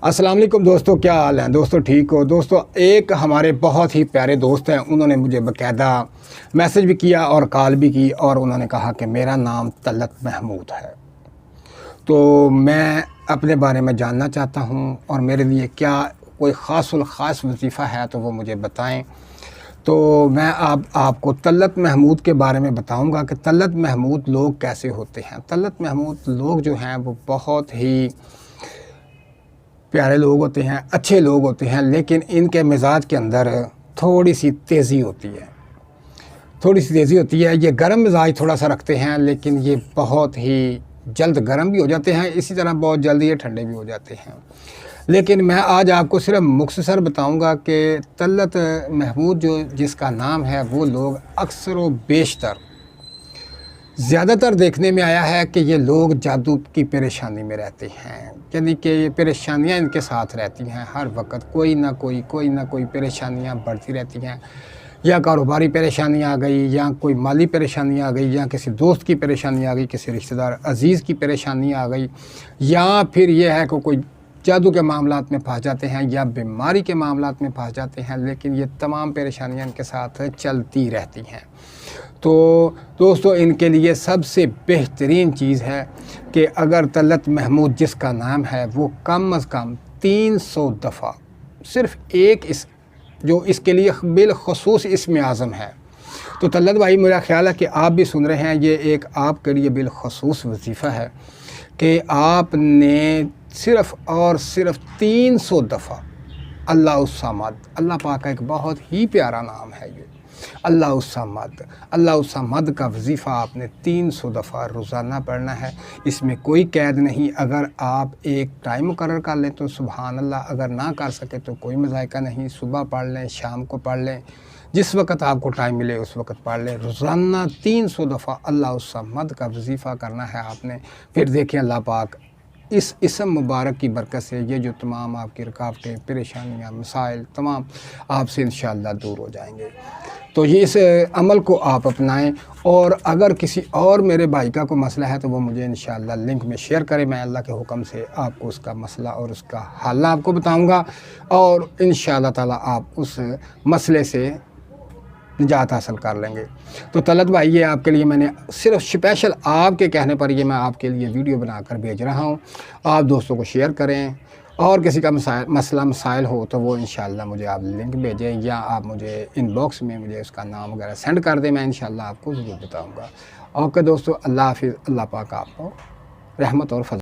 السلام علیکم دوستو، کیا حال ہیں دوستو؟ ٹھیک ہو دوستو؟ ایک ہمارے بہت ہی پیارے دوست ہیں، انہوں نے مجھے باقاعدہ میسج بھی کیا اور کال بھی کی، اور انہوں نے کہا کہ میرا نام طلت محمود ہے، تو میں اپنے بارے میں جاننا چاہتا ہوں اور میرے لیے کیا کوئی خاص الخاص وظیفہ ہے تو وہ مجھے بتائیں۔ تو میں آپ کو طلت محمود کے بارے میں بتاؤں گا کہ طلت محمود لوگ کیسے ہوتے ہیں۔ طلت محمود لوگ جو ہیں وہ بہت ہی پیارے لوگ ہوتے ہیں، اچھے لوگ ہوتے ہیں، لیکن ان کے مزاج کے اندر تھوڑی سی تیزی ہوتی ہے۔ یہ گرم مزاج تھوڑا سا رکھتے ہیں، لیکن یہ بہت ہی جلد گرم بھی ہو جاتے ہیں، اسی طرح بہت جلد یہ ٹھنڈے بھی ہو جاتے ہیں۔ لیکن میں آج آپ کو صرف مختصر بتاؤں گا کہ طلت محمود جس کا نام ہے، وہ لوگ اکثر و بیشتر زیادہ تر دیکھنے میں آیا ہے کہ یہ لوگ جادو کی پریشانی میں رہتے ہیں، یعنی کہ یہ پریشانیاں ان کے ساتھ رہتی ہیں ہر وقت، کوئی نہ کوئی پریشانیاں بڑھتی رہتی ہیں، یا کاروباری پریشانی آ گئی، یا کوئی مالی پریشانی آ گئی، یا کسی دوست کی پریشانی آ گئی، کسی رشتہ دار عزیز کی پریشانی آ گئی، یا پھر یہ ہے کہ کوئی جادو کے معاملات میں پھنس جاتے ہیں یا بیماری کے معاملات میں پھنس جاتے ہیں، لیکن یہ تمام پریشانیاں ان کے ساتھ چلتی رہتی ہیں۔ تو دوستو، ان کے لیے سب سے بہترین چیز ہے کہ اگر طلت محمود جس کا نام ہے وہ کم از کم 300 دفعہ، صرف ایک جو اس کے لیے بالخصوص اسم اعظم ہے، تو طلت بھائی میرا خیال ہے کہ آپ بھی سن رہے ہیں، یہ ایک آپ کے لیے بالخصوص وظیفہ ہے کہ آپ نے صرف اور صرف 300 دفعہ اللہ الصمد، اللہ پاک کا ایک بہت ہی پیارا نام ہے یہ اللہ الصمد کا وظیفہ آپ نے 300 دفعہ روزانہ پڑھنا ہے۔ اس میں کوئی قید نہیں، اگر آپ ایک ٹائم مقرر کر لیں تو سبحان اللہ، اگر نہ کر سکے تو کوئی مذائقہ نہیں، صبح پڑھ لیں، شام کو پڑھ لیں، جس وقت آپ کو ٹائم ملے اس وقت پڑھ لیں۔ روزانہ 300 دفعہ اللہ الصمد کا وظیفہ کرنا ہے آپ نے، پھر دیکھیں اللہ پاک اس اسم مبارک کی برکت سے یہ جو تمام آپ کی رکاوٹیں، پریشانیاں، مسائل تمام آپ سے انشاءاللہ دور ہو جائیں گے۔ تو یہ اس عمل کو آپ اپنائیں، اور اگر کسی اور میرے بھائی کا کوئی مسئلہ ہے تو وہ مجھے انشاءاللہ لنک میں شیئر کرے، میں اللہ کے حکم سے آپ کو اس کا مسئلہ اور اس کا حل آپ کو بتاؤں گا، اور انشاءاللہ تعالی آپ اس مسئلے سے نجات حاصل کر لیں گے۔ تو طلت بھائی، یہ آپ کے لیے میں نے صرف اسپیشل آپ کے کہنے پر یہ میں آپ کے لیے ویڈیو بنا کر بھیج رہا ہوں، آپ دوستوں کو شیئر کریں، اور کسی کا مسائل ہو تو وہ انشاءاللہ مجھے آپ لنک بھیجیں، یا آپ مجھے ان باکس میں مجھے اس کا نام وغیرہ سینڈ کر دیں، میں انشاءاللہ آپ کو ضرور بتاؤں گا۔ اوکے دوستو، اللہ حافظ، اللہ پاک آپ کو رحمت اور فضل